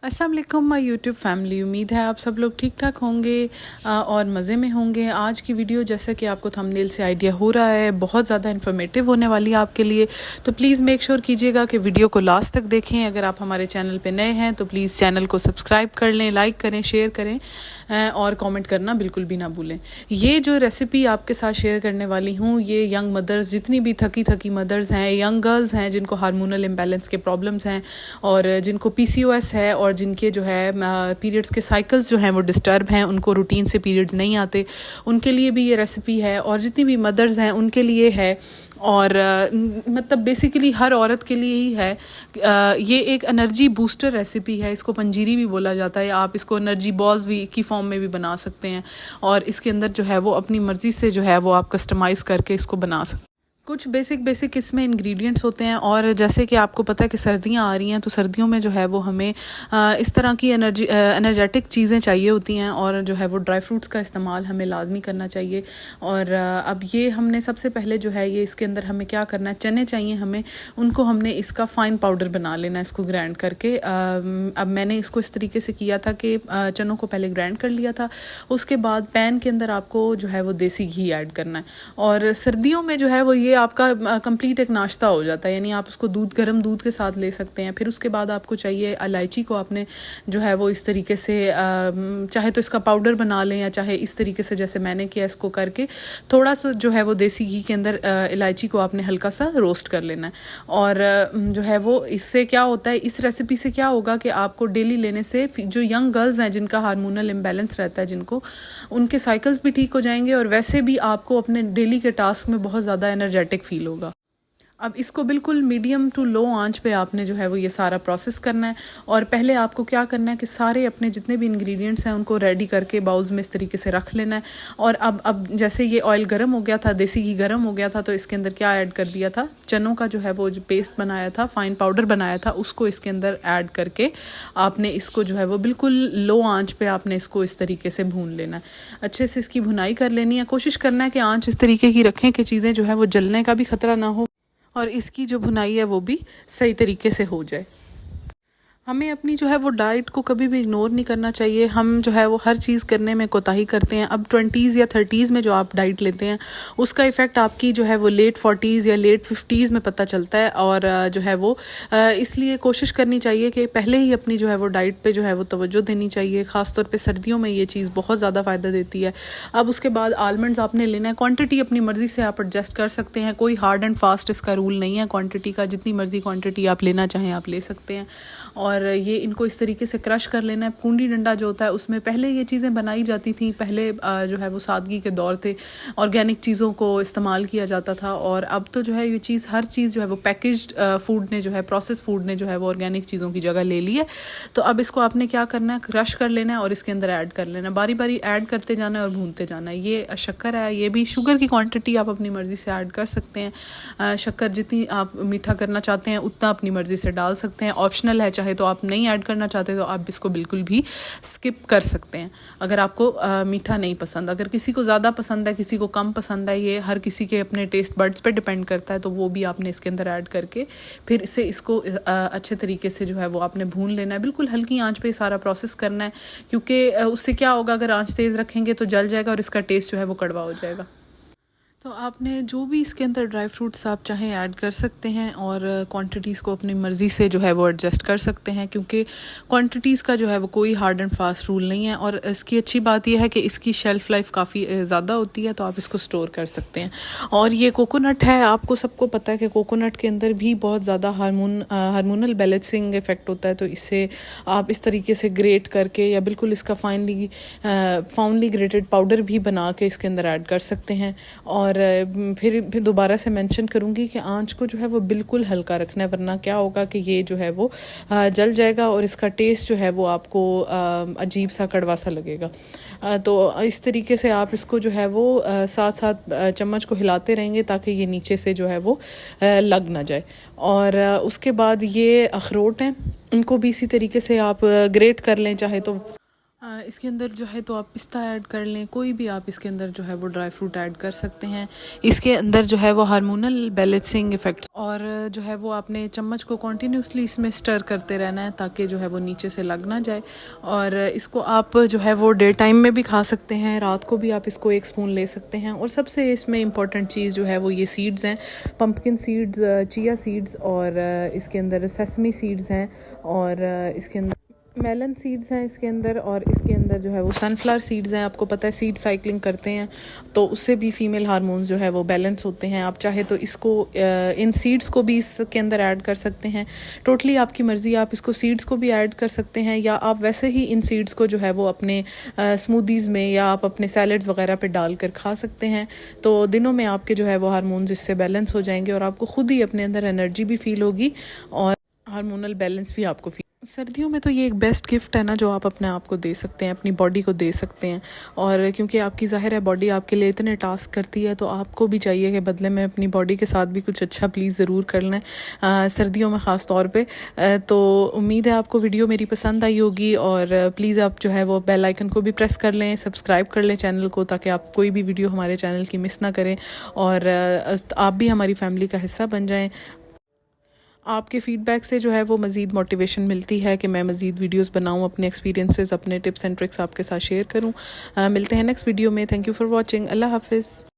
अस्सलाम वालेकुम my YouTube family. उम्मीद है आप सब लोग ठीक ठाक होंगे और मज़े में होंगे। आज की वीडियो जैसा कि आपको थंबनेल से आइडिया हो रहा है बहुत ज़्यादा इन्फॉर्मेटिव होने वाली है आपके लिए, तो प्लीज़ मेक श्योर कीजिएगा कि वीडियो को लास्ट तक देखें। अगर आप हमारे चैनल पे नए हैं तो प्लीज़ चैनल को सब्सक्राइब कर लें, लाइक करें, शेयर करें और कमेंट करना बिल्कुल भी ना भूलें। ये जो रेसिपी आपके साथ शेयर करने वाली हूँ, ये यंग मदर्स, जितनी भी थकी मदर्स हैं, यंग गर्ल्स हैं जिनको हार्मोनल इम्बैलेंस के प्रॉब्लम्स हैं और जिनको PCOS है और जिनके जो है पीरियड्स के साइकिल्स जो हैं वो डिस्टर्ब हैं, उनको रूटीन से पीरियड्स नहीं आते, उनके लिए भी ये रेसिपी है। और जितनी भी मदर्स हैं उनके लिए है और मतलब बेसिकली हर औरत के लिए ही है। ये एक एनर्जी बूस्टर रेसिपी है, इसको पंजीरी भी बोला जाता है। आप इसको एनर्जी बॉल्स भी की फॉर्म में भी बना सकते हैं और इसके अंदर जो है वो अपनी मर्ज़ी से जो है वो आप कस्टमाइज़ करके इसको बना सकते हैं। कुछ बेसिक इसमें इंग्रेडिएंट्स होते हैं और जैसे कि आपको पता है कि सर्दियां आ रही हैं, तो सर्दियों में जो है वो हमें इस तरह की एनर्जेटिक चीज़ें चाहिए होती हैं और जो है वो ड्राई फ्रूट्स का इस्तेमाल हमें लाजमी करना चाहिए। और अब ये हमने सबसे पहले जो है ये इसके अंदर हमें क्या करना है, चने चाहिए हमें, उनको हमने इसका फ़ाइन पाउडर बना लेना है इसको ग्राइंड करके। अब मैंने इसको इस तरीके से किया था कि चनों को पहले ग्राइंड कर लिया था, उसके बाद पैन के अंदर आपको जो है वो देसी घी ऐड करना है। और सर्दियों में जो है वो ये आपका कंप्लीट एक नाश्ता हो जाता है, यानी आप उसको गर्म दूध के साथ ले सकते हैं। फिर उसके बाद आपको चाहिए इलायची को आपने जो है वो इस तरीके से चाहे तो इसका पाउडर बना लें या चाहे इस तरीके से जैसे मैंने किया, इसको करके थोड़ा सा जो है वो देसी घी के अंदर इलायची को आपने हल्का सा रोस्ट कर लेना है। और जो है वो इससे क्या होता है, इस रेसिपी से क्या होगा कि आपको डेली लेने से जो यंग गर्ल्स हैं जिनका हार्मोनल इम्बैलेंस रहता है, जिनको उनके साइकिल्स भी ठीक हो जाएंगे और वैसे भी आपको अपने डेली के टास्क में बहुत ज़्यादा एनर्जेटिक फील होगा। अब इसको बिल्कुल मीडियम टू लो आंच पे आपने जो है वो ये सारा प्रोसेस करना है। और पहले आपको क्या करना है कि सारे अपने जितने भी इंग्रेडिएंट्स हैं उनको रेडी करके बाउल्स में इस तरीके से रख लेना है। और अब जैसे ये ऑयल गर्म हो गया था, देसी घी गर्म हो गया था, तो इसके अंदर क्या ऐड कर दिया था, चनों का जो है वो जो पेस्ट बनाया था, फाइन पाउडर बनाया था, उसको इसके अंदर ऐड करके आपने इसको जो है वो बिल्कुल लो आंच पे आपने इसको इस तरीके से भून लेना है। अच्छे से इसकी भुनाई कर लेनी है। कोशिश करना है कि आंच इस तरीके की रखें कि चीज़ें जो है वो जलने का भी खतरा ना हो और इसकी जो भुनाई है वो भी सही तरीके से हो जाए। हमें अपनी जो है वो डाइट को कभी भी इग्नोर नहीं करना चाहिए। हम जो है वो हर चीज़ करने में कोताही करते हैं। अब 20s या 30s में जो आप डाइट लेते हैं उसका इफ़ेक्ट आपकी जो है वो लेट 40s या लेट 50s में पता चलता है। और जो है वो इसलिए कोशिश करनी चाहिए कि पहले ही अपनी जो है वो डाइट पे जो है वो तवज्जो देनी चाहिए। ख़ासतौर पे सर्दियों में ये चीज़ बहुत ज़्यादा फ़ायदा देती है। अब उसके बाद आलमंड्स आपने लेना है, क्वान्टिटी अपनी मर्ज़ी से आप एडजस्ट कर सकते हैं, कोई हार्ड एंड फास्ट इसका रूल नहीं है क्वान्टिटी का, जितनी मर्ज़ी क्वान्टिटी आप लेना चाहें आप ले सकते हैं। और ये इनको इस तरीके से क्रश कर लेना है। पूंडी डंडा जो होता है उसमें पहले ये चीज़ें बनाई जाती थी, पहले जो है वो सादगी के दौर थे, ऑर्गेनिक चीज़ों को इस्तेमाल किया जाता था। और अब तो जो है ये चीज़ हर चीज़ जो है वो पैकेज्ड फूड ने जो है, प्रोसेस फूड ने जो है वो ऑर्गेनिक चीज़ों की जगह ले ली है। तो अब इसको आपने क्या करना है, क्रश कर लेना है और इसके अंदर ऐड कर लेना है, बारी बारी ऐड करते जाना है और भूनते जाना है। ये शक्कर है, ये भी शुगर की क्वांटिटी आप अपनी मर्ज़ी से ऐड कर सकते हैं। शक्कर जितनी आप मीठा करना चाहते हैं उतना अपनी मर्ज़ी से डाल सकते हैं, ऑप्शनल है। चाहे तो आप नहीं ऐड करना चाहते तो आप इसको बिल्कुल भी स्किप कर सकते हैं अगर आपको मीठा नहीं पसंद। अगर किसी को ज़्यादा पसंद है, किसी को कम पसंद है, ये हर किसी के अपने टेस्ट बड्स पे डिपेंड करता है, तो वो भी आपने इसके अंदर ऐड करके फिर इसे इसको अच्छे तरीके से जो है वो आपने भून लेना है। बिल्कुल हल्की आंच पे सारा प्रोसेस करना है, क्योंकि उससे क्या होगा, अगर आंच तेज़ रखेंगे तो जल जाएगा और इसका टेस्ट जो है वो कड़वा हो जाएगा। तो आपने जो भी इसके अंदर ड्राई फ्रूट्स आप चाहें ऐड कर सकते हैं और क्वांटिटीज़ को अपनी मर्ज़ी से जो है वो एडजस्ट कर सकते हैं, क्योंकि क्वांटिटीज़ का जो है वो कोई हार्ड एंड फास्ट रूल नहीं है। और इसकी अच्छी बात यह है कि इसकी शेल्फ़ लाइफ काफ़ी ज़्यादा होती है, तो आप इसको स्टोर कर सकते हैं। और ये कोकोनट है, आपको सबको पता है कि कोकोनट के अंदर भी बहुत ज़्यादा हार्मोनल बैलेंसिंग इफ़ेक्ट होता है, तो इससे आप इस तरीके से ग्रेट करके या बिल्कुल इसका फाइनली ग्रेटेड पाउडर भी बना के इसके अंदर ऐड कर सकते हैं। और फिर दोबारा से मेंशन करूँगी कि आंच को जो है वो बिल्कुल हल्का रखना है, वरना क्या होगा कि ये जो है वो जल जाएगा और इसका टेस्ट जो है वो आपको अजीब सा कड़वा सा लगेगा। तो इस तरीके से आप इसको जो है वो साथ साथ चम्मच को हिलाते रहेंगे ताकि ये नीचे से जो है वो लग ना जाए। और उसके बाद ये अखरोट हैं, इनको भी इसी तरीके से आप ग्रेट कर लें, चाहे तो इसके अंदर जो है तो आप पिस्ता ऐड कर लें, कोई भी आप इसके अंदर जो है वो ड्राई फ्रूट ऐड कर सकते हैं। इसके अंदर जो है वो हार्मोनल बैलेंसिंग इफ़ेक्ट्स, और जो है वो आपने चम्मच को कॉन्टीन्यूसली इसमें स्टर करते रहना है ताकि जो है वो नीचे से लग ना जाए। और इसको आप जो है वो डे टाइम में भी खा सकते हैं, रात को भी आप इसको 1 स्पून ले सकते हैं। और सबसे इसमें इम्पॉर्टेंट चीज़ जो है वो ये सीड्स हैं, पम्पकिन सीड्स, चिया सीड्स, और इसके अंदर सेसमी सीड्स हैं, और इसके अंदर मेलन सीड्स हैं इसके अंदर, और इसके अंदर जो है वो सनफ्लावर सीड्स हैं। आपको पता है सीड साइकिलिंग करते हैं तो उससे भी फीमेल हार्मोन्स जो है वो बैलेंस होते हैं। आप चाहे तो इसको इन सीड्स को भी इसके अंदर ऐड कर सकते हैं, टोटली आपकी मर्ज़ी। आप इसको सीड्स को भी ऐड कर सकते हैं, या आप वैसे ही इन सीड्स को जो है वो अपने स्मूदीज़ में या आप अपने सैलड्स वगैरह पे डाल कर खा सकते हैं। तो दिनों में आपके जो है वो हार्मोन्स इससे बैलेंस हो जाएंगे और आपको खुद ही अपने अंदर एनर्जी भी फील होगी और हार्मोनल बैलेंस भी आपको फील। सर्दियों में तो ये एक बेस्ट गिफ्ट है ना जो आप अपने आप को दे सकते हैं, अपनी बॉडी को दे सकते हैं। और क्योंकि आपकी ज़ाहिर है बॉडी आपके लिए इतने टास्क करती है, तो आपको भी चाहिए कि बदले में अपनी बॉडी के साथ भी कुछ अच्छा प्लीज़ ज़रूर कर लें, सर्दियों में ख़ास तौर पे। तो उम्मीद है आपको वीडियो मेरी पसंद आई होगी, और प्लीज़ आप जो है वो बेल आइकन को भी प्रेस कर लें, सब्सक्राइब कर लें चैनल को, ताकि आप कोई भी वीडियो हमारे चैनल की मिस ना करें और आप भी हमारी फैमिली का हिस्सा बन जाएँ। आपके फ़ीडबैक से जो है वो मज़ीद मोटिवेशन मिलती है कि मैं मज़ीद वीडियोस बनाऊं, अपने एक्सपीरियंसेस, अपने टिप्स एंड ट्रिक्स आपके साथ शेयर करूं। मिलते हैं नेक्स्ट वीडियो में। Thank you for watching. अल्लाह हाफ़िज़।